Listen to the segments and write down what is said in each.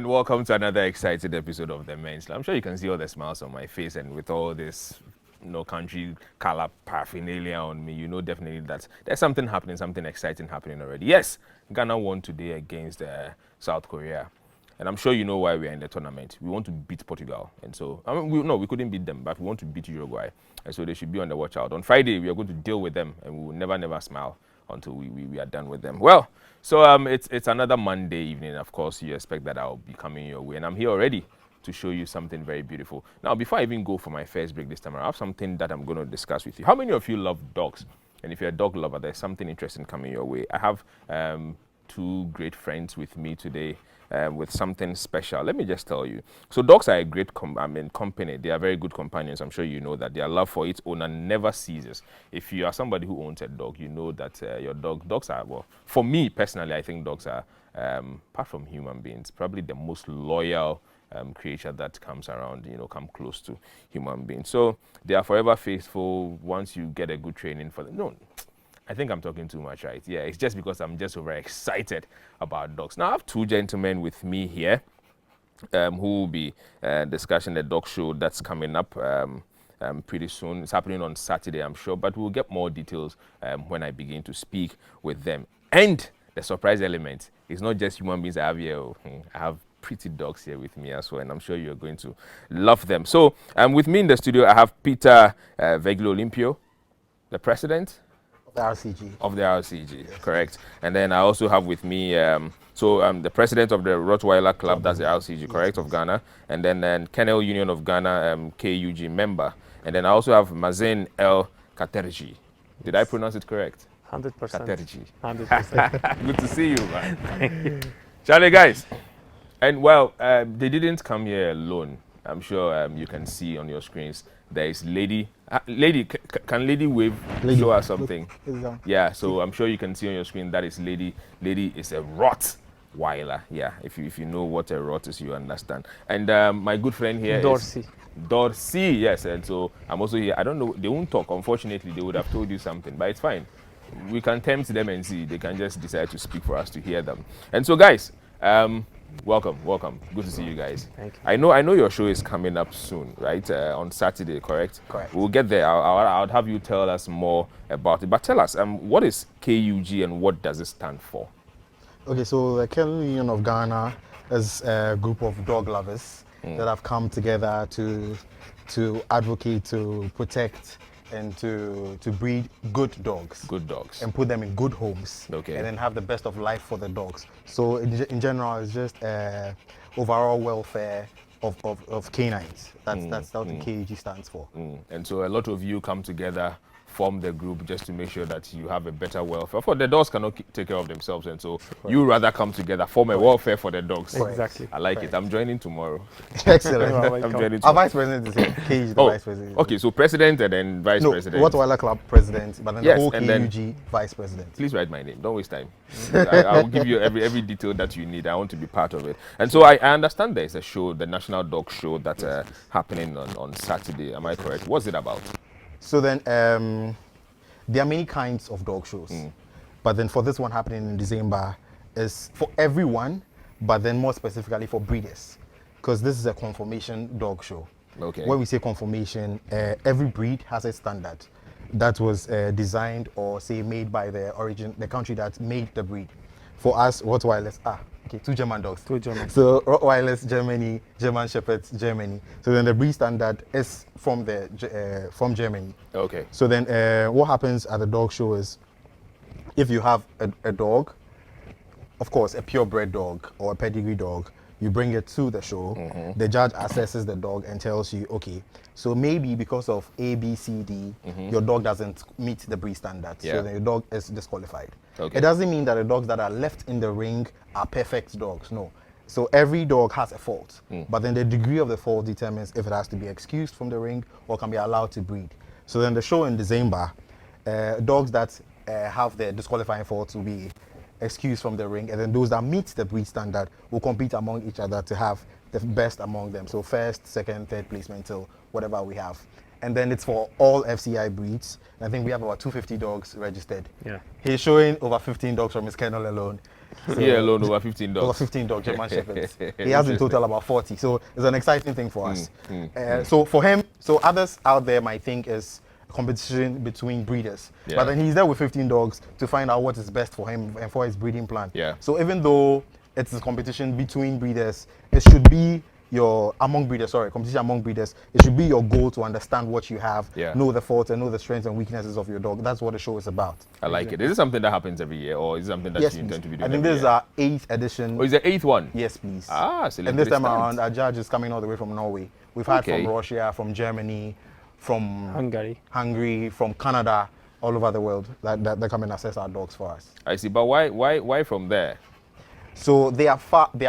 and welcome to another exciting episode of The Men's Lab. I'm sure you can see all the smiles on my face, and with all this country color paraphernalia on me, you know definitely that there's something happening, something exciting happening already. Yes, Ghana won today against South Korea. And I'm sure you know why we are in the tournament. We want to beat Portugal. And so, we couldn't beat them, but we want to beat Uruguay. And so they should be on the watch out. On Friday, we are going to deal with them, and we will never smile until we are done with them. Well, so it's another Monday evening. Of course, you expect that I'll be coming your way. And I'm here already to show you something very beautiful. Now, before I even go for my first break this time, I have something that I'm going to discuss with you. How many of you love dogs? And if you're a dog lover, there's something interesting coming your way. I have two great friends with me today. With something special. Let me just tell you. So dogs are a great company. They are very good companions. I'm sure you know that. Their love for its owner never ceases. If you are somebody who owns a dog, you know that dogs are, well, for me personally, I think dogs are, apart from human beings, probably the most loyal creature that comes around, come close to human beings. So they are forever faithful once you get a good training for them. No, I think I'm talking too much, right? Yeah, it's just because I'm just very excited about dogs. Now, I have two gentlemen with me here who will be discussing the dog show that's coming up pretty soon. It's happening on Saturday, I'm sure, but we'll get more details when I begin to speak with them. And the surprise element is not just human beings I have here. I have pretty dogs here with me as well, and I'm sure you're going to love them. So with me in the studio, I have Peter Veglo Olympio, the president the RCG. Of the RCG, yes. Correct. And then I also have with me, the president of the Rottweiler Club, that's the RCG, correct, yes, of Ghana. And then Kennel Union of Ghana, KUG member. And then I also have Mazen El Katerji. Did I pronounce it correct? 100%. Katerji. 100%. Good to see you, man. Charlie, guys. And well, they didn't come here alone. I'm sure you can see on your screens. There is Lady. Can Lady wave? Lady. Show us something. Yeah, so I'm sure you can see on your screen that is Lady. Lady is a Rottweiler. Yeah, if you know what a Rott is, you understand. And my good friend here Dorsey. Dorsey, yes. And so I'm also here. I don't know. They won't talk. Unfortunately, they would have told you something, but it's fine. We can tempt them and see. They can just decide to speak for us to hear them. And so, guys. Welcome. Good to see you guys. Thank you. I know your show is coming up soon, right? On Saturday, correct? Correct. We'll get there. I'll have you tell us more about it. But tell us, what is KUG and what does it stand for? Okay, so the Kennel Union of Ghana is a group of dog lovers that have come together to advocate, to protect, and to breed good dogs. Good dogs. And put them in good homes. Okay. And then have the best of life for the dogs. So in general, it's just overall welfare of canines. That's what the KUG stands for. And so a lot of you come together, form the group just to make sure that you have a better welfare. For the dogs cannot take care of themselves, and so you rather come together, form a welfare for the dogs. Exactly. I like it. I'm joining tomorrow. Excellent. I'm joining Our vice president is here. KUG, the vice president. Okay, so president and then vice president. Rottweiler Club president, but then the whole KUG vice president. Please write my name. Don't waste time. I'll give you every detail that you need. I want to be part of it. And so I understand there's a show, the National Dog Show, that's happening on Saturday. Am I correct? What's it about? So then, there are many kinds of dog shows, but then for this one happening in December is for everyone, but then more specifically for breeders, because this is a conformation dog show. Okay. When we say conformation, every breed has a standard that was designed or say made by the country that made the breed. For us, Rottweilers, two German dogs. Two German. So Rottweilers, Germany, German Shepherds, Germany. So then the breed standard is from Germany. Okay. So then what happens at the dog show is if you have a dog, of course, a purebred dog or a pedigree dog, you bring it to the show, the judge assesses the dog and tells you, okay, so maybe because of A, B, C, D, your dog doesn't meet the breed standard. Yeah. So then your dog is disqualified. Okay. It doesn't mean that the dogs that are left in the ring are perfect dogs, no. So every dog has a fault, but then the degree of the fault determines if it has to be excused from the ring or can be allowed to breed. So then the show in December, dogs that have the disqualifying faults will be excused from the ring, and then those that meet the breed standard will compete among each other to have the best among them. So first, second, third placement till whatever we have. and then it's for all FCI breeds. I think we have about 250 dogs registered. Yeah. He's showing over 15 dogs from his kennel alone. So Here alone, over 15 dogs. over 15 dogs, German Shepherds. He has in total about 40. So it's an exciting thing for us. So for him, so others out there might think is competition between breeders. Yeah. But then he's there with 15 dogs to find out what is best for him and for his breeding plan. Yeah. So even though it's a competition between breeders, it should be competition among breeders. It should be your goal to understand what you have, Yeah. know the faults and know the strengths and weaknesses of your dog. That's what the show is about. I like it. Is it something that happens every year, or is it something that Yes, you please. intend to be doing I think every this is year? our 8th edition. Oh, is the 8th one? Yes, please. Ah, And this time celebrate around, our judge is coming all the way from Norway. We've had Okay. from Russia, from Germany, from Hungary. from Canada, all over the world that come and assess our dogs for us. I see, but why from there? So they are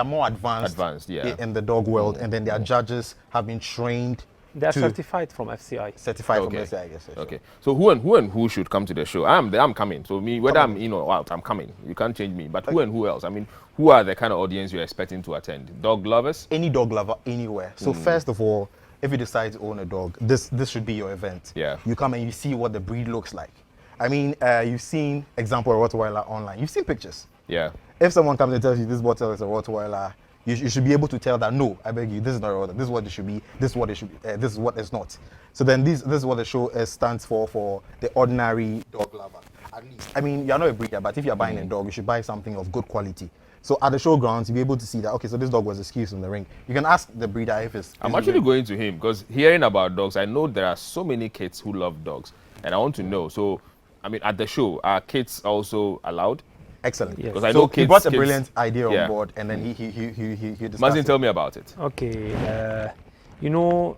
more advanced, yeah. in the dog world, and then their judges have been trained. They are to certified from FCI. certified Okay. from SCI, I guess. Okay. So who and who should come to the show? I'm coming. So me, whether I'm in or out, I'm coming. You can't change me. But who and who else? I mean, who are the kind of audience you're expecting to attend? Dog lovers? Any dog lover anywhere. So first of all, if you decide to own a dog, this should be your event. Yeah. You come and you see what the breed looks like. I mean, you've seen example of Rottweiler online. You've seen pictures. Yeah. If someone comes and tells you this bottle is a Rottweiler, you should be able to tell that, no, I beg you, this is not a Rottweiler. This is what it should be. This is what it should be. This is what it's not. So then this is what the show stands for the ordinary dog lover. At least. I mean, you're not a breeder, but if you're buying a dog, you should buy something of good quality. So at the showgrounds, you'll be able to see that, okay, so this dog was excused in the ring. You can ask the breeder if it's... I'm actually going to him because hearing about dogs, I know there are so many kids who love dogs, and I want to know. So, I mean, at the show, are kids also allowed? Excellent. Yes. Because I So know he brought a kids- brilliant idea yeah. on board, and then he discussed Mazin, it. tell me about it. Okay, you know,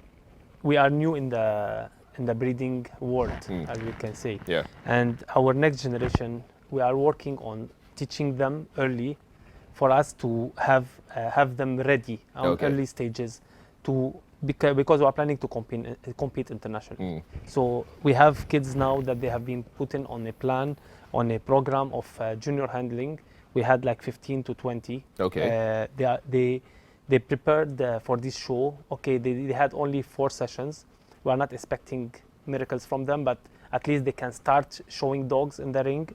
we are new in the breeding world, as we can say. Yeah. And our next generation, we are working on teaching them early, for us to have them ready on Okay. early stages, because we are planning to compete internationally. So we have kids now that they have been put in on a plan, on a program of junior handling. We had like 15 to 20. Okay. They prepared for this show. Okay, they had only 4 sessions. We are not expecting miracles from them, but at least they can start showing dogs in the ring.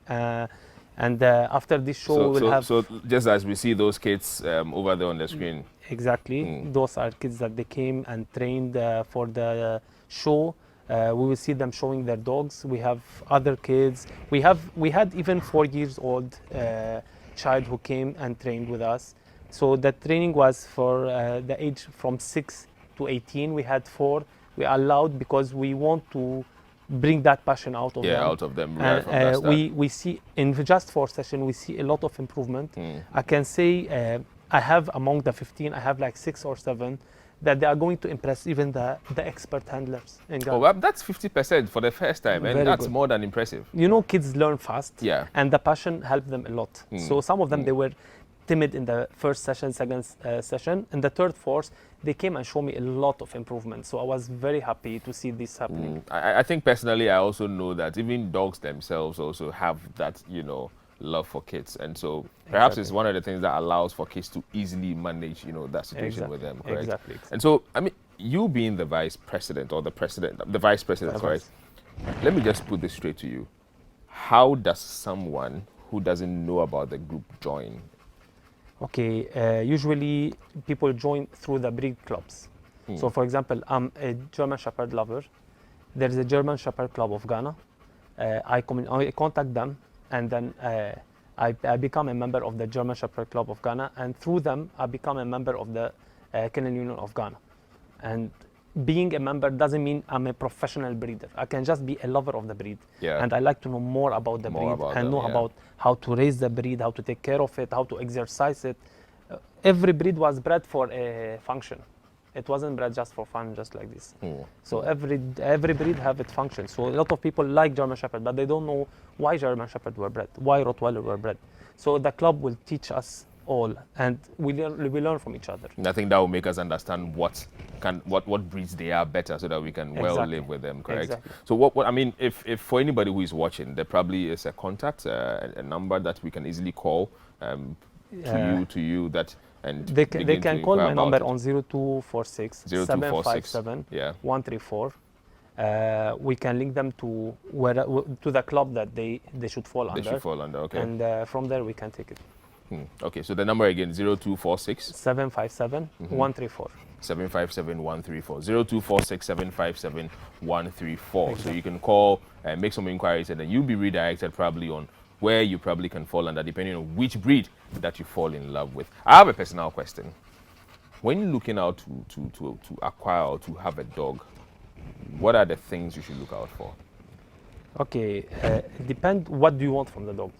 And after this show, we'll have... So just as we see those kids over there on the screen. Exactly. Those are kids that they came and trained for the show. We will see them showing their dogs. We have other kids. We had even 4 years old child who came and trained with us. So the training was for the age from 6 to 18. We had 4. We allowed because we want to bring that passion out of them. Yeah, out of them. Right from the start. We see in just 4 sessions, we see a lot of improvement. I can say I have among the 15, I have like 6 or 7 that they are going to impress even the expert handlers in Ghana. Oh, well, that's 50% for the first time, and Very that's good. more than impressive. You know, kids learn fast, Yeah. and the passion helped them a lot. So some of them, they were timid in the first session, second session. In the third, fourth, they came and showed me a lot of improvement. So I was very happy to see this happening. I think personally, I also know that even dogs themselves also have that, love for kids. And so perhaps it's one of the things that allows for kids to easily manage, that situation with them, correct? Exactly. And so, I mean, you being the vice president or the vice president, sorry, let me just put this straight to you. How does someone who doesn't know about the group join? Okay, usually people join through the breed clubs. So for example, I'm a German Shepherd lover. There is a German Shepherd Club of Ghana. I contact them, and then I become a member of the German Shepherd Club of Ghana, and through them I become a member of the Kennel Union of Ghana. And being a member doesn't mean I'm a professional breeder. I can just be a lover of the breed. Yeah. And I like to know more about the breed and know about how to raise the breed, how to take care of it, how to exercise it. Every breed was bred for a function. It wasn't bred just for fun, just like this. So every breed have its function. So a lot of people like German Shepherd, but they don't know why German Shepherd were bred, why Rottweiler were bred. So the club will teach us all, and we learn from each other. And I think that will make us understand what breeds they are better, so that we can well Exactly. live with them, correct? Exactly. So what I mean, if for anybody who is watching, there probably is a contact, a number that we can easily call to you that. And They can call my number on 0246 0246 757 yeah. 134. we can link them to to the club that they should fall They under. should fall under, okay. And from there we can take it. Okay, so the number again, 0246 757 134. 757-134. 0246 757-134. So you can call and make some inquiries, and then you'll be redirected probably on where you probably can fall under, depending on which breed that you fall in love with. I have a personal question. When you're looking out to acquire or to have a dog, what are the things you should look out for? Okay, it depends what do you want from the dog.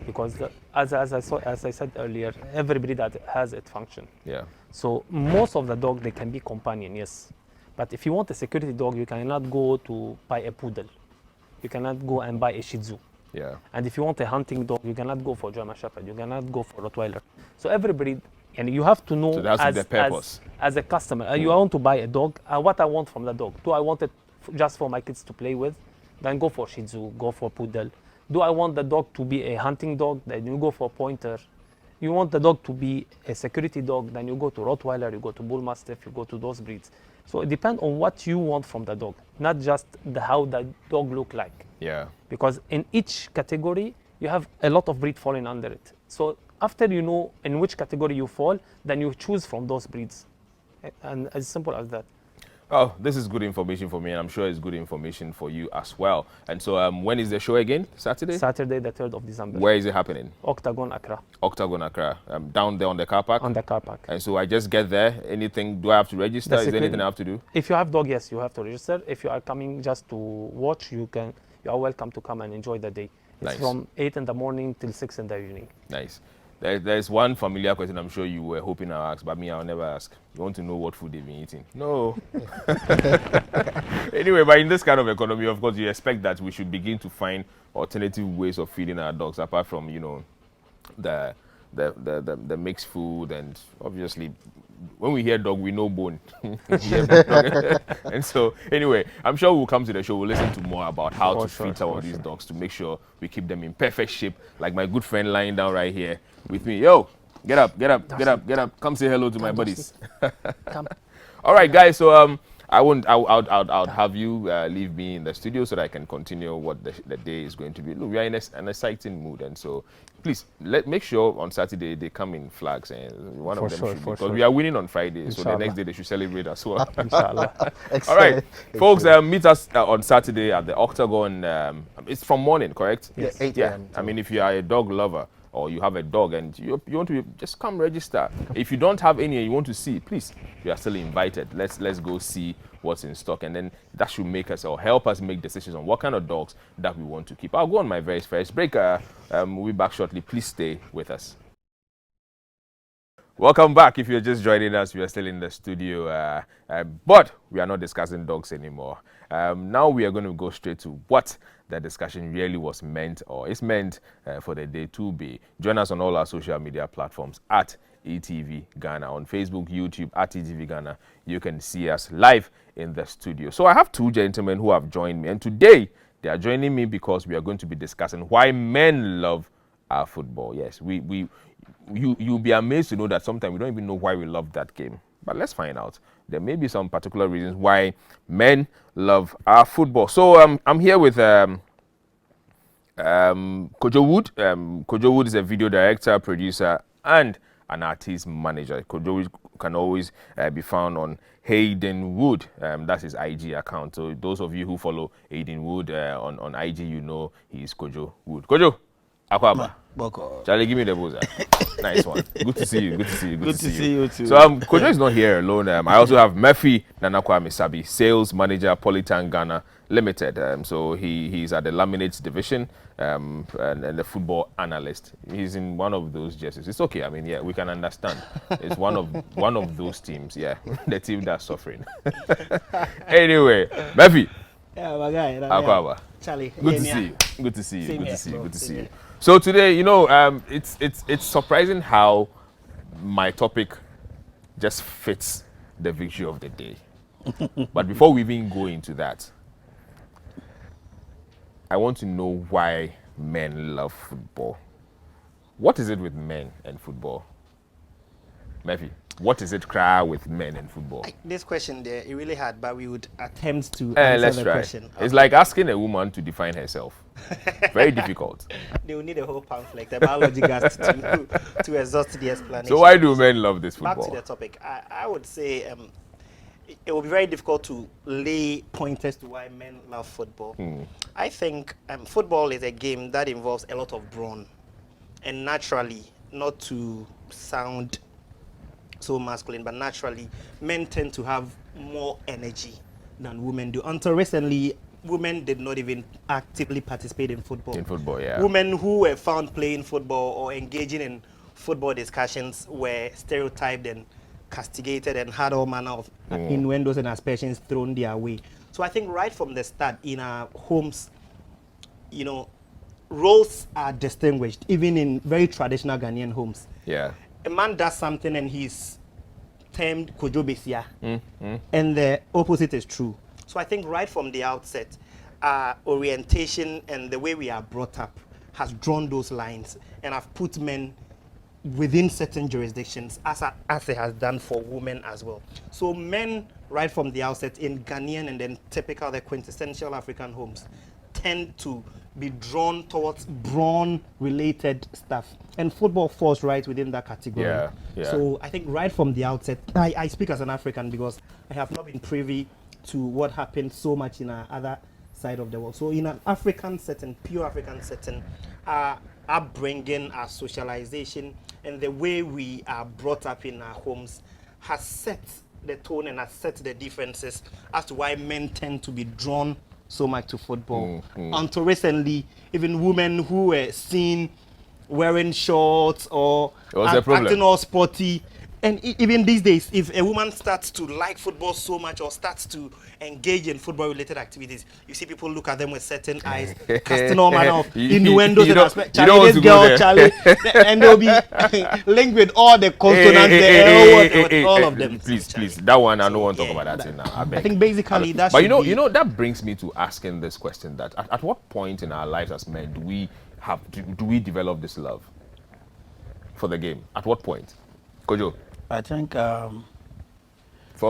Because as I said earlier, every breed has its function. Yeah. So most of the dog, they can be companion, yes. But if you want a security dog, you cannot go to buy a poodle. You cannot go and buy a Shih Tzu. Yeah. And if you want a hunting dog, you cannot go for German Shepherd. You cannot go for Rottweiler. So every breed, and you have to know So that's the purpose. as a customer, you want to buy a dog, what I want from the dog. Do I want it just for my kids to play with? Then go for Shih Tzu, go for Poodle. Do I want the dog to be a hunting dog? Then you go for Pointer. You want the dog to be a security dog? Then you go to Rottweiler, you go to Bull Mastiff, you go to those breeds. So it depends on what you want from the dog, not just how the dog look like. Yeah. Because in each category, you have a lot of breed falling under it. So after you know in which category you fall, then you choose from those breeds. And as simple as that. Oh, this is good information for me, and I'm sure it's good information for you as well. And so when is the show again? Saturday? Saturday, the 3rd of December. Where is it happening? Octagon, Accra. Octagon, Accra. Down there on the car park? On the car park. And so I just get there. Anything, do I have to register? Is there anything I have to do? If you have dog, yes, you have to register. If you are coming just to watch, you are welcome to come and enjoy the day. It's Nice. from 8 in the morning till 6 in the evening. Nice. There's one familiar question I'm sure you were hoping I'll ask, but me, I'll never ask. You want to know what food they've been eating? No. Anyway, but in this kind of economy, of course, you expect that we should begin to find alternative ways of feeding our dogs, apart from, you know, the mixed food, and obviously when we hear dog, we know bone. And so anyway, I'm sure we'll come to the show, we'll listen to more about how to feed some of these dogs to make sure we keep them in perfect shape, like my good friend lying down right here with me. Yo, get up, get up, get up, get up. Come say hello to my buddies. Come. All right, guys, so I'll have you leave me in the studio so that I can continue what the day is going to be. Look, we are in an exciting mood, and so please make sure on Saturday they come in flags, and one of them should be, because we are winning on Friday, so the next day they should celebrate as well. Inshallah. All right, folks, meet us on Saturday at the Octagon. It's from morning, correct? Yes. 8 Yeah. a.m. I mean, if you are a dog lover, or you have a dog and you want to just come register. If you don't have any and you want to see, please, you are still invited. Let's go see what's in stock, and then that should make us or help us make decisions on what kind of dogs that we want to keep. I'll go on my very first break. We'll be back shortly. Please stay with us. Welcome back. If you're just joining us, we are still in the studio, but we are not discussing dogs anymore. Now we are going to go straight to what the discussion really was meant, or is meant for the day to be. Join us on all our social media platforms at ETV Ghana, on Facebook, YouTube, at ETV Ghana. You can see us live in the studio. So I have two gentlemen who have joined me, and today they are joining me because we are going to be discussing why men love our football. Yes, you'll be amazed to know that sometimes we don't even know why we love that game. But let's find out. There may be some particular reasons why men love our football. So I'm here with Kojo Wood. Kojo Wood is a video director, producer, and an artist manager. Kojo Wood can always be found on Hayden Wood. That's his IG account. So those of you who follow Hayden Wood on IG, you know he's Kojo Wood. Kojo, Akwaba. Charlie, give me the buzzer. Nice one. Good to see you. Good to see you. Good to see you too. So Kojo is not here alone. I also have Murphy Nanakwa Misabi, sales manager, Polytan Ghana Limited. So he's at the laminates division and the football analyst. He's in one of those jerseys. It's okay. I mean, yeah, we can understand. It's one of those teams. Yeah, the team that's suffering. Anyway, Murphy. Yeah, my guy. Akwaba. Charlie. Good to see you. Good to see you. Same Good here, to see you. bro. Good to Same see you. here. So today, you know, it's surprising how my topic just fits the victory of the day. But before we even go into that, I want to know why men love football. What is it with men and football? Murphy, what is it cry with men in football? This question there, it really hard, but we would attempt to answer Let's the try. question. It's like asking a woman to define herself. Very difficult. They will need a whole pamphlet, a biology guide to exhaust the explanation. So why do men love this Back football? to the topic. I would say it will be very difficult to lay pointers to why men love football. I think football is a game that involves a lot of brawn. And naturally, not to sound so masculine, but naturally, men tend to have more energy than women do. Until recently, women did not even actively participate in football. In football, yeah. Women who were found playing football or engaging in football discussions were stereotyped and castigated and had all manner of innuendos and aspersions thrown their way. So I think right from the start in our homes, you know, roles are distinguished, even in very traditional Ghanaian homes. Yeah. A man does something and he's termed Kojo Besia, and the opposite is true. So I think right from the outset, our orientation and the way we are brought up has drawn those lines and have put men within certain jurisdictions as it has done for women as well. So men right from the outset in Ghanaian and then typical, the quintessential African homes tend to be drawn towards brawn-related stuff. And football falls right within that category. Yeah, yeah. So I think right from the outset, I speak as an African because I have not been privy to what happened so much in our other side of the world. So in an African setting, pure African setting, our upbringing, our socialization, and the way we are brought up in our homes has set the tone and has set the differences as to why men tend to be drawn so much to football. Until recently, even women who were seen wearing shorts or acting all sporty. And even these days, if a woman starts to like football so much or starts to engage in football-related activities, you see people look at them with certain eyes, casting all manner of innuendos and aspects. Charlie, this girl, Charlie, and they'll be linked with all the consonants, the L word, with all of them. Please, that one I don't want to talk about that now. I think basically that's. But you know, that brings me to asking this question: that at what point in our lives as men do we develop this love for the game? At what point, Kojo? I think from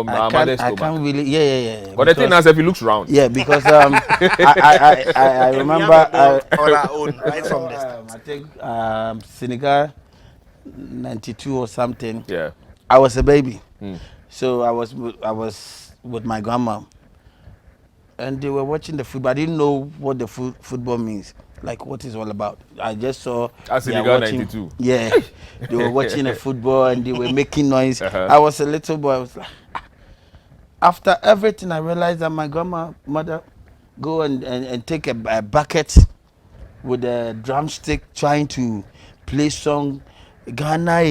our mother's I stomach. can't really, yeah. But the thing is, if he looks round, yeah, because I remember on our own right from the start. I think Senegal 92 or something. yeah, I was a baby, so I was with my grandma, and they were watching the football. I didn't know what the football means, like what it's all about. I just saw as they are Senegal watching- 92. Yeah, they were watching the football and they were making noise. I was a little boy. I was like, after everything, I realized that my grandmother go and take a bucket with a drumstick trying to play song. Ghana,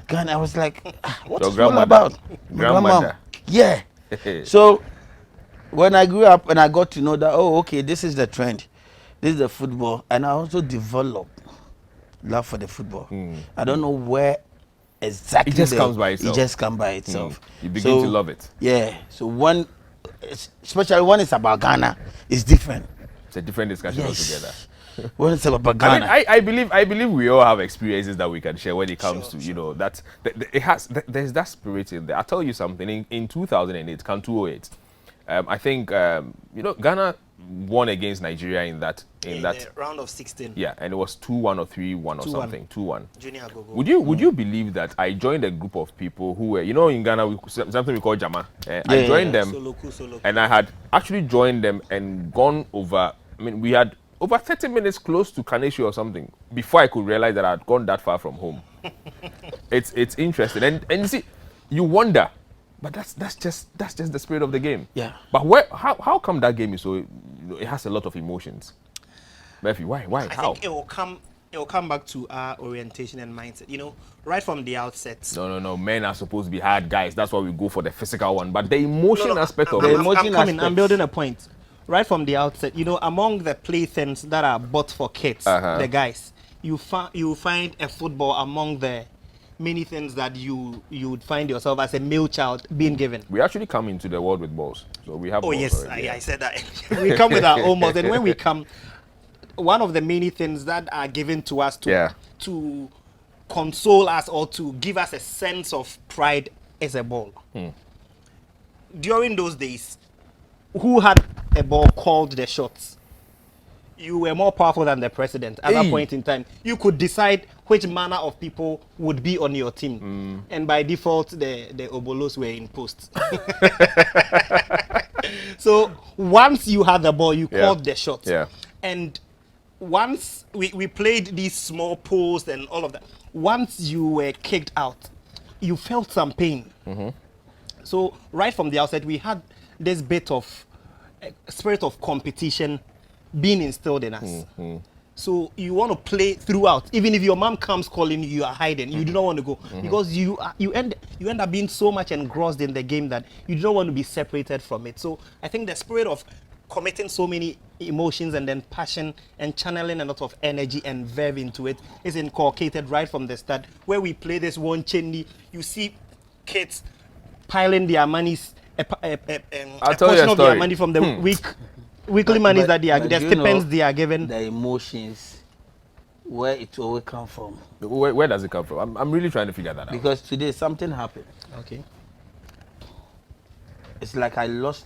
Ghana. I was like, what Your is it all grandmother. about? My Grandmother. Yeah. So when I grew up and I got to know that, oh, okay, this is the trend. This is the football. And I also developed love for the football. I don't know where exactly. It just comes by itself. It just comes by itself. You begin to love it. Yeah. So one, especially when it's about Ghana, it's different. It's a different discussion altogether. When it's about Ghana. I believe we all have experiences that we can share when it comes to, you know, that there's that spirit in there. I'll tell you something. In 2008, Can 208, I think, you know, Ghana won against Nigeria in that the round of 16. Yeah, and it was 2-1 or 3-1 or something. 2-1. Junior Agogo. Would you believe that I joined a group of people who were, you know, in Ghana something we call Jama. I joined them, Soloku. and I had actually joined them and gone over. I mean, we had over 30 minutes close to Kaneshi or something before I could realize that I had gone that far from home. It's interesting, and you see, you wonder, but that's just the spirit of the game. Yeah. But how come that game is so? You know, it has a lot of emotions. Murphy, why? I How? think it will come back to our orientation and mindset. You know, right from the outset. No. Men are supposed to be hard guys. That's why we go for the physical one. But the emotion aspect of it. I'm building a point. Right from the outset, you know, among the playthings that are bought for kids, the guys, you find a football among the many things that you would find yourself as a male child being given. We actually come into the world with balls, so we have. Oh balls yes, already, I said that. We come with our own balls, and when we come, one of the many things that are given to us to console us or to give us a sense of pride is a ball. During those days, who had a ball called the shots? You were more powerful than the president at that point in time. You could decide which manner of people would be on your team. And by default, the Obolos were in post. So once you had the ball, you called the shots. Yeah. And once we played these small posts and all of that, once you were kicked out, you felt some pain. So right from the outset, we had this bit of spirit of competition being instilled in us. So you want to play throughout. Even if your mom comes calling you, you are hiding. You do not want to go because you end up being so much engrossed in the game that you don't want to be separated from it. So I think the spirit of committing so many emotions and then passion and channeling a lot of energy and verve into it is inculcated right from the start. Where we play this one chenny, you see kids piling their monies, a portion of their money from the weekly monies that they are, the stipends they are given. The emotions, where it will come from. Where does it come from? I'm really trying to figure that out. Because today something happened. Okay. It's like I lost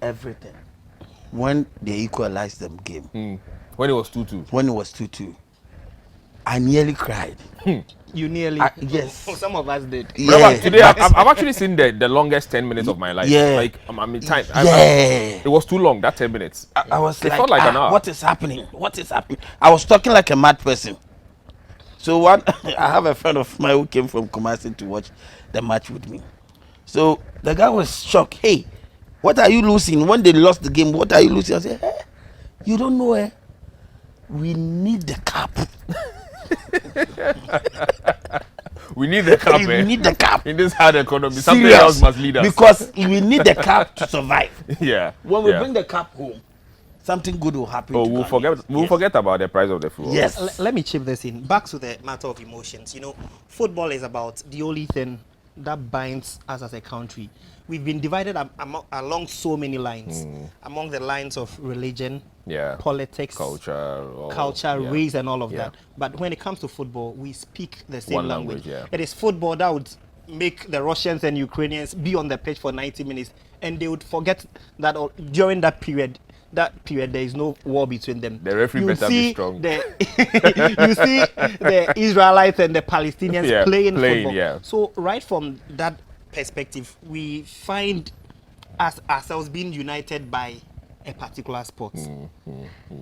everything when they equalized the game. When it was 2-2. When it was 2-2, I nearly cried. You nearly. Yes. Some of us did. Remember, today I've actually seen the longest 10 minutes of my life. Yeah. Like I mean, time. Yeah. It was too long. That 10 minutes. I was It like, felt like an hour. what is happening? What is happening? I was talking like a mad person. So one, I have a friend of mine who came from Kumasi to watch the match with me. So the guy was shocked. Hey, what are you losing? When they lost the game, what are you losing? I said, hey, you don't know, eh? We need the cup. We need the cup. We need the cup. In this hard economy, something Serious. else must lead us. Because we need the cup to survive. Yeah. When we yeah. bring the cup home, something good will happen. Oh, to we'll Ghanaians. we'll forget about the price of the football. Yes. Let me chip this in. Back to the matter of emotions. You know, football is about the only thing that binds us as a country. We've been divided along so many lines, among the lines of religion, politics, culture, race, and all of that. But when it comes to football, we speak the same language. It is football that would make the Russians and Ukrainians be on the pitch for 90 minutes, and they would forget that during that period there is no war between them. The referee better be strong. You see the Israelites and the Palestinians playing football. Yeah. So right from that perspective, we find ourselves being united by a particular sport.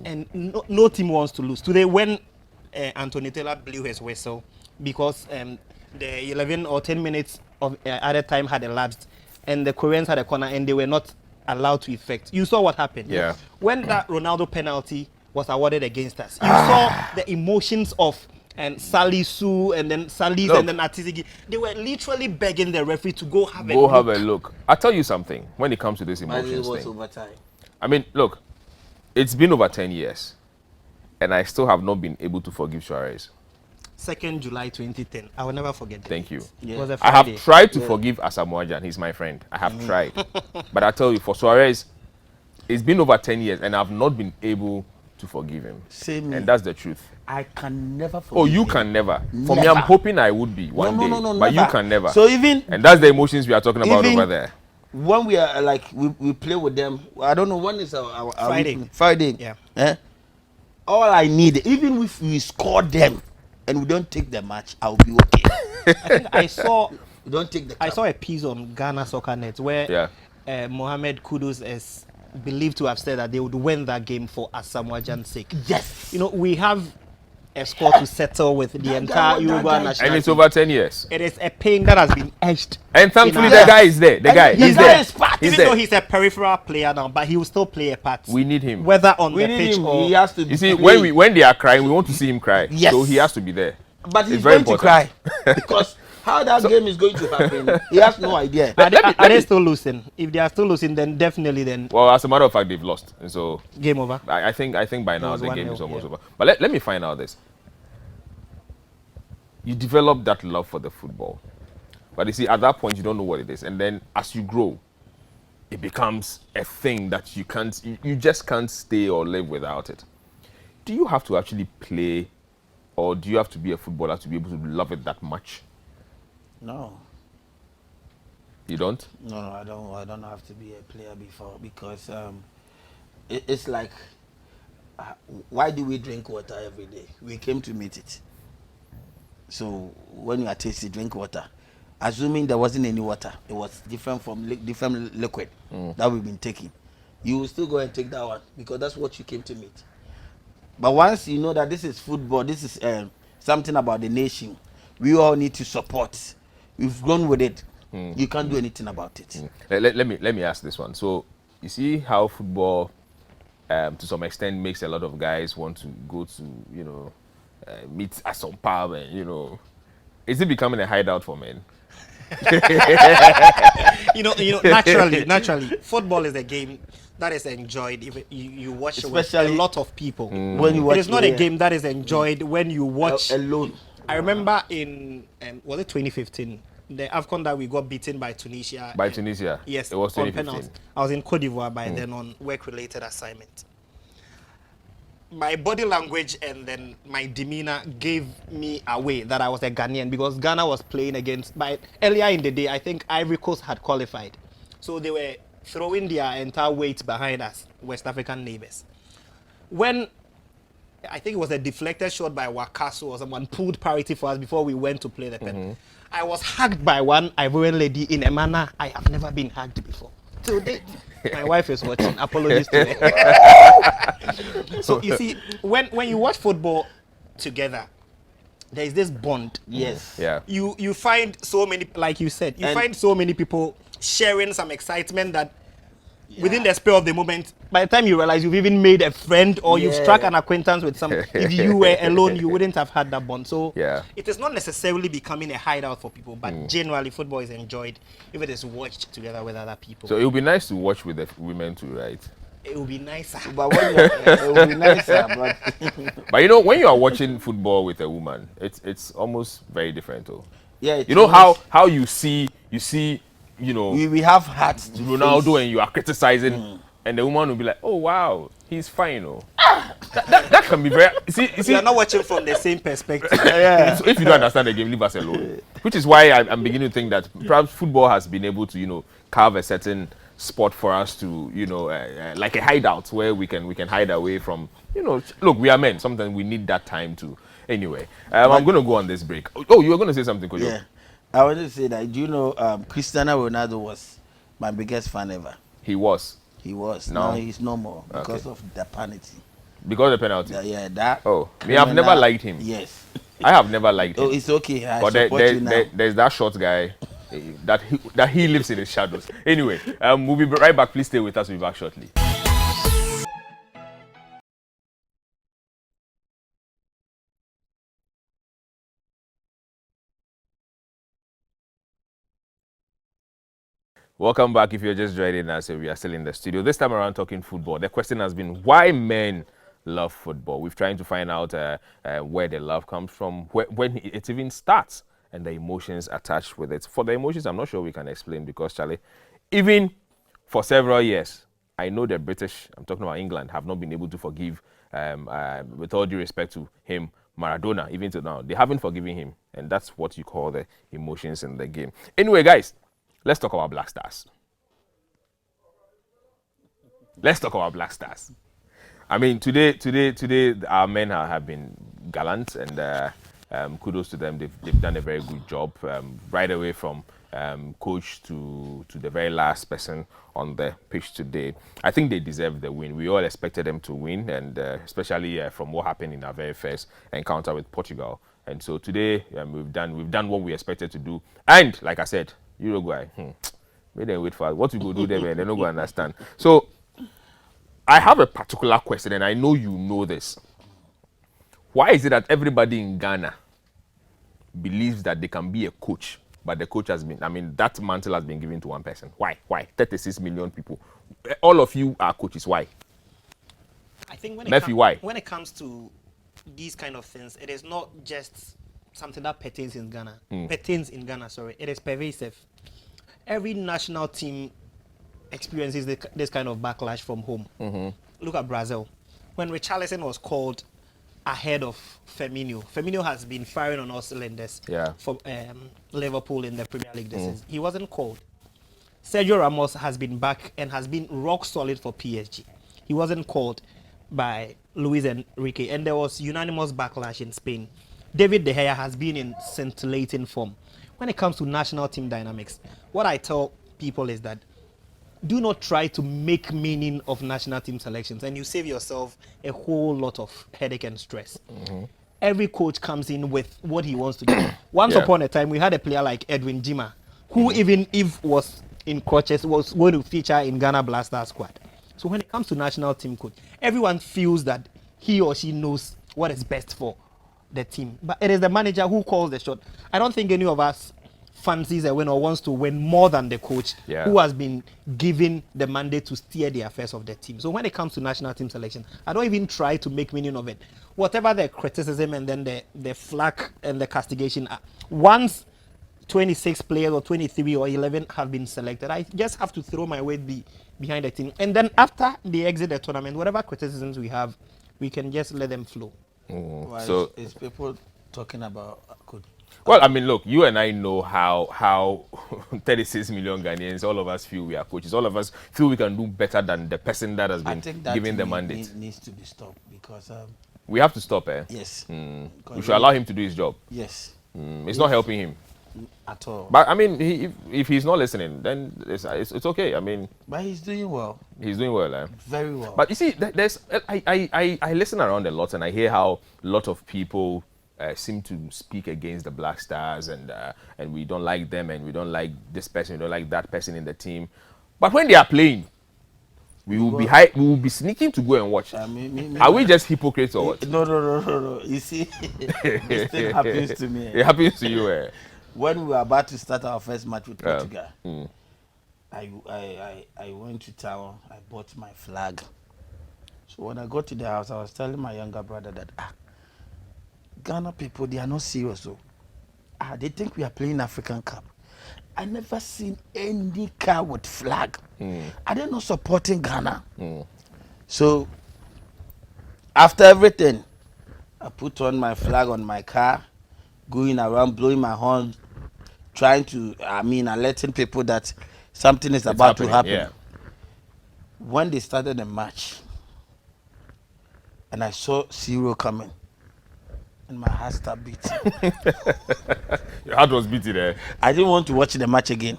And no team wants to lose. Today, when Anthony Taylor blew his whistle, because the 11 or 10 minutes of other time had elapsed, and the Koreans had a corner, and they were not allowed to effect. You saw what happened. Yeah. When that Ronaldo penalty was awarded against us, you saw the emotions of Sally Sue and then Salis and then Atisigi. They were literally begging the referee to go have a look. I'll tell you something when it comes to this emotions thing. Overtime. I mean, look, it's been over 10 years, and I still have not been able to forgive Suarez. 2nd July 2010. I will never forget that. Thank you. It was a I Friday. have tried to forgive Asamoah Gyan. He's my friend. I have tried. But I tell you, for Suarez, it's been over 10 years, and I've not been able to forgive him. Same. And that's the truth. I can never forgive Oh, you him. can never. For me, I'm hoping I would be one day. No, but never. you can never. So even and that's the emotions we are talking about even over there. when we are like we play with them, I don't know when is our Friday. Friday. Yeah. All I need, even if we score them and we don't take the match, I'll be okay. I think I saw We don't take the cup. I saw a piece on Ghana Soccer Net where Mohamed Kudus is believed to have said that they would win that game for Asamoah Gyan's sake. Yes. You know, we have a score to settle with the entire Uruguay national And it's team. over 10 years. It is a pain that has been edged. And thankfully, in the our- guy is there. The guy, the he's guy there. is part. He's Even though there. he's a peripheral player now, but he will still play a part. We need him. Whether on We the need pitch him. or He has to. You see, play. when they are crying, we want to see him cry. Yes. So he has to be there. But he's It's very going to cry because how that game is going to happen, he has no idea. Are they still losing? If they are still losing, then definitely Well, as a matter of fact, they've lost. And so game over. I think by now was the 1-0, game is almost yeah. over. But let me find out this. You develop that love for the football. But you see, at that point, you don't know what it is. And then as you grow, it becomes a thing that you just can't stay or live without it. Do you have to actually play or do you have to be a footballer to be able to love it that much? No. You don't? No, I don't. I don't have to be a player before because it's like, why do we drink water every day? We came to meet it. So when you are tasty, drink water. Assuming there wasn't any water, it was different from different liquid that we've been taking. You will still go and take that one because that's what you came to meet. But once you know that this is football, this is something about the nation, we all need to support. We've grown with it. You can't do anything about it. Let me ask this one. So you see how football, to some extent, makes a lot of guys want to go to meet at some pub, and is it becoming a hideout for men? Naturally, football is a game that is enjoyed if you watch it with a Especially lot of people. when you watch It is not a game that is enjoyed when you watch alone. I remember in was it 2015, the AFCON that we got beaten by Tunisia. By Tunisia? Yes, It was on 2015. penalties. I was in Cote d'Ivoire by then on work-related assignment. My body language and then my demeanor gave me away that I was a Ghanaian because Ghana was playing against. By earlier in the day, I think Ivory Coast had qualified, so they were throwing their entire weight behind us, West African neighbors. When I think it was a deflected shot by Wakaso or someone pulled parity for us before we went to play the pen. I was hugged by one Ivorian lady in a manner I have never been hugged before. To date, my wife is watching. Apologies to her. So you see, when you watch football together, there is this bond. Yes. Yeah. You find so many, like you said, you And- find so many people sharing some excitement that within the spur of the moment, by the time you realize you've even made a friend or you've struck an acquaintance with some, if you were alone, you wouldn't have had that bond. So Yeah. it is not necessarily becoming a hideout for people, but generally football is enjoyed if it is watched together with other people. So it would be nice to watch with the women too, right? It will be nicer. But when it would be nicer, but But when you are watching football with a woman, it's almost very different, though. yeah, You know how you see we have hearts to Ronaldo face. and you are criticizing, and the woman will be like, "Oh wow, he's fine." Oh, that can be very. You see, You are not watching from the same perspective. so if you don't understand the game, leave us alone. Which is why I'm beginning to think that perhaps football has been able to carve a certain spot for us to like a hideout where we can hide away from look, we are men. Sometimes we need that time to. Anyway, I'm going to go on this break. Oh, you were going to say something, Kojo? Yeah, I wanted to say that. Do you know Cristiano Ronaldo was my biggest fan ever? He was He was. No. Now he's no more because Okay. of the penalty. because of the penalty. That. Oh, me, I've never criminal- liked him. Yes. I have never liked him. Oh, it's okay. I But support you now. there's that short guy that he lives in his shadows. Anyway, we'll be right back. Please stay with us. We'll be back shortly. Welcome back. If you're just joining us, we are still in the studio. This time around talking football. The question has been why men love football. We've trying to find out where the love comes from, when it even starts, and the emotions attached with it. For the emotions, I'm not sure we can explain because, Charlie, even for several years, I know the British, I'm talking about England, have not been able to forgive, with all due respect to him, Maradona, even to now. They haven't forgiven him, and that's what you call the emotions in the game. Anyway, guys, let's talk about Black Stars. Let's talk about Black Stars. I mean, today, our men have been gallant, and kudos to them. They've done a very good job, right away from coach to the very last person on the pitch today. I think they deserve the win. We all expected them to win, and especially from what happened in our very first encounter with Portugal. And so today, we've done what we expected to do. And like I said, Uruguay, made them wait for us. What we go do there, man, they're not going to understand. So I have a particular question, and I know you know this. Why is it that everybody in Ghana believes that they can be a coach, but the coach has been, that mantle has been given to one person? Why? 36 million people. All of you are coaches. Why? I think why? When it comes to these kind of things, it is not just something that pertains in Ghana. It is pervasive. Every national team experiences this kind of backlash from home. Look at Brazil. When Richarlison was called ahead of Firmino. Firmino has been firing on all cylinders Yeah. for Liverpool in the Premier League this season. He wasn't called. Sergio Ramos has been back and has been rock solid for PSG. He wasn't called by Luis Enrique, and there was unanimous backlash in Spain. David De Gea has been in scintillating form. When it comes to national team dynamics, what I tell people is that do not try to make meaning of national team selections, and you save yourself a whole lot of headache and stress. Every coach comes in with what he wants to do. Once upon a time, we had a player like Edwin Jima, who even if was in crutches, was going to feature in Ghana Blaster squad. So when it comes to national team coach, everyone feels that he or she knows what is best for the team. But it is the manager who calls the shot. I don't think any of us fancies a win or wants to win more than the coach who has been given the mandate to steer the affairs of the team. So when it comes to national team selection, I don't even try to make meaning of it. Whatever the criticism and then the flack and the castigation are, once 26 players or 23 or 11 have been selected, I just have to throw my weight behind the team. And then after they exit the tournament, whatever criticisms we have, we can just let them flow. Why So is people talking about could well, I mean, look, you and I know how 36 million Ghanaians, all of us feel we are coaches. All of us feel we can do better than the person that has I been think that given the mandate. needs to be stopped because We have to stop, eh? yes, We should allow him to do his job. yes, It's not helping him. at all. But I mean, if he's not listening, then it's okay. I mean, But he's doing well, he's doing well, eh? very well. But you see, there's I listen around a lot, and I hear how a lot of people seem to speak against the Black Stars, and we don't like them, and we don't like this person, we don't like that person in the team. But when they are playing, we will be sneaking to go and watch. Are we just hypocrites or what? No. You see, this thing happens to me. It happens to you, eh? When we were about to start our first match with Portugal, I went to town. I bought my flag. So when I got to the house, I was telling my younger brother that Ghana people, they are not serious. So they think we are playing African Cup. I never seen any car with flag. Are they not supporting Ghana? So after everything, I put on my flag on my car, going around blowing my horn, trying to, alerting people that something is about to happen. Yeah. When they started the match, and I saw zero coming, and my heart started beating. Your heart was beating there. I didn't want to watch the match again.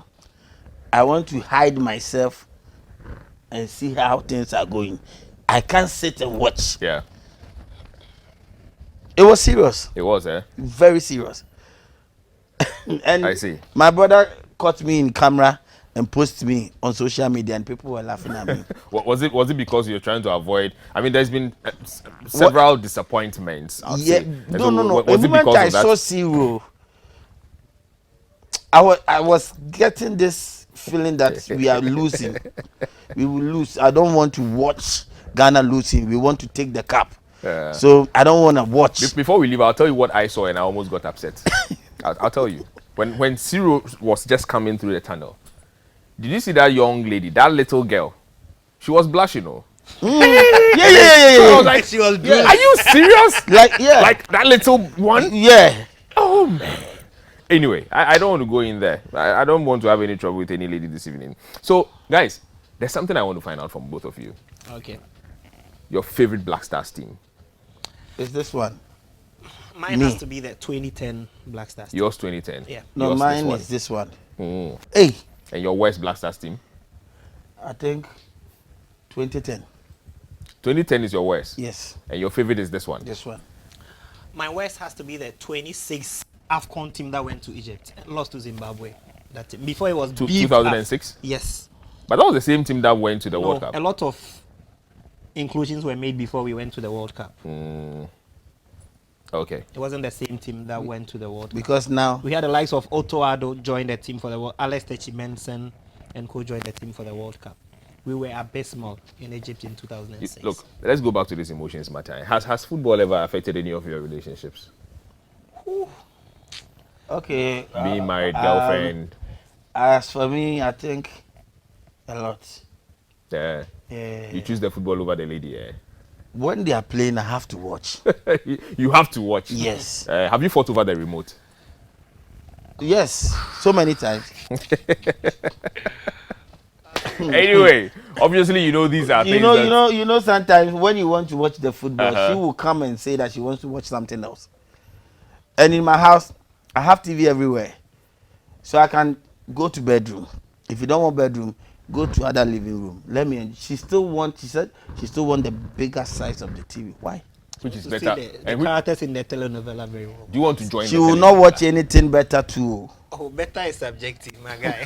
I want to hide myself and see how things are going. I can't sit and watch. Yeah. It was serious. It was, eh? Very serious. And I see. my brother caught me in camera and posted me on social media, and people were laughing at me. Was it because you're trying to avoid? I mean, there's been several disappointments. I'll say. And No. Was The it moment because I of that? saw zero, I was getting this feeling that we are losing. We will lose. I don't want to watch Ghana losing. We want to take the cup. So I don't want to watch. Before we leave, I'll tell you what I saw, and I almost got upset. I'll tell you. When Ciro was just coming through the tunnel, did you see that young lady, that little girl? She was blushing, oh. Yeah. So I was like, She was are you serious? Like that little one? Yeah. Oh man. Anyway, I don't want to go in there. I don't want to have any trouble with any lady this evening. So, guys, there's something I want to find out from both of you. Okay. Your favorite Black Stars team? It's this one. Mine Me. has to be the 2010 Black Stars. Yours 2010. Yeah. No, Yours mine one. is this one. Mm. Hey, And your worst Black Stars team? I think 2010. 2010 is your worst. Yes, And your favorite is this one. this one. My worst has to be the 26 AFCON team that went to Egypt, lost to Zimbabwe. That team. Before it was beef 2006? Yes. But that was the same team that went to the World No, Cup. a lot of inclusions were made before we went to the World Cup. Okay. It wasn't the same team that went to the World Cup. Because now, We had the likes of Otto Addo join the team for the World Alex Techimensen and co-joined the team for the World Cup. We were abysmal in Egypt in 2006. Look, let's go back to this emotions matter. Has football ever affected any of your relationships? okay. Being married, girlfriend. As for me, I think a lot. Yeah. Yeah. You choose the football over the lady, yeah. when they are playing, I have to watch. You have to watch. Yes. Have you fought over the remote? Yes, so many times. Anyway, obviously, you know these are things. You know. Sometimes when you want to watch the football, Uh-huh. she will come and say that she wants to watch something else. And in my house, I have TV everywhere, so I can go to bedroom. If you don't want bedroom, go to other living room. She said she still want the bigger size of the TV. Why? Which is To better. see the And characters in the telenovela very well. do you want to join? She the will television? not watch anything better too. Oh, better is subjective, my guy.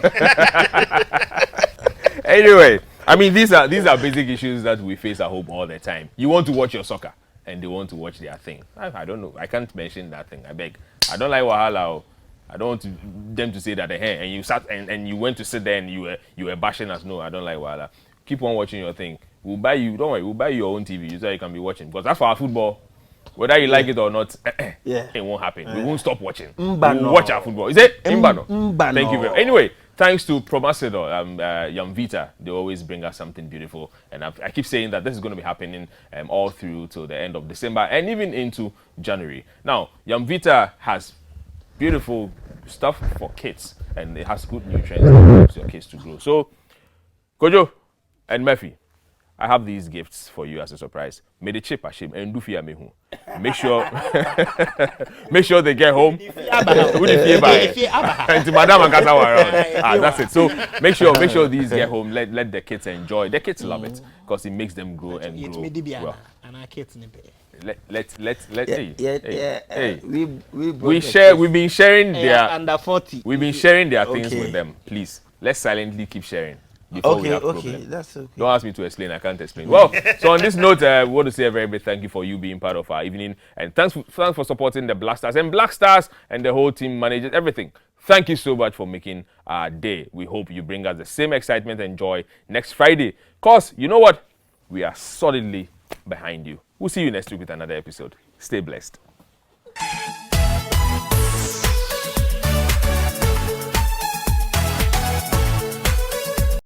Anyway, I mean these are basic issues that we face at home all the time. You want to watch your soccer, and they want to watch their thing. I don't know. I can't mention that thing. I beg. I don't like wahala. Oh. I don't want them to say that hey, and you sat and you went to sit there and you were bashing us. No, I don't like wahala. Keep on watching your thing. We'll buy you. Don't worry. We'll buy you your own TV so you can be watching. Because that's for our football. Whether you like it or not, Yeah. it won't happen. We won't stop watching. Mbano. We'll watch our football. Is it? Mbano. Mbano. Thank you very much. Anyway, thanks to Promasidor, Yamvita, they always bring us something beautiful. And I keep saying that this is going to be happening all through till the end of December and even into January. Now, Yamvita has beautiful stuff for kids and it has good nutrients that helps your kids to grow. So, Kojo and Murphy, I have these gifts for you as a surprise. May the chip ashim and do fear me who. Make sure they get home. With the fear by. And Madam and Kasa were around. That's it. So make sure these get home. Let the kids enjoy. The kids love it because it makes them grow and grow well. And our kids in the bed. We've been sharing their under 40. We've been sharing their things Okay. with them. Please, let's silently keep sharing before we have problems. That's okay. Don't ask me to explain. I can't explain. Well, so on this note, we want to say a very big thank you for you being part of our evening, and thanks for supporting the Black Stars and Black Stars and the whole team managers, everything. Thank you so much for making our day. We hope you bring us the same excitement and joy next Friday. Cause you know what? We are solidly behind you. We'll see you next week with another episode. Stay blessed.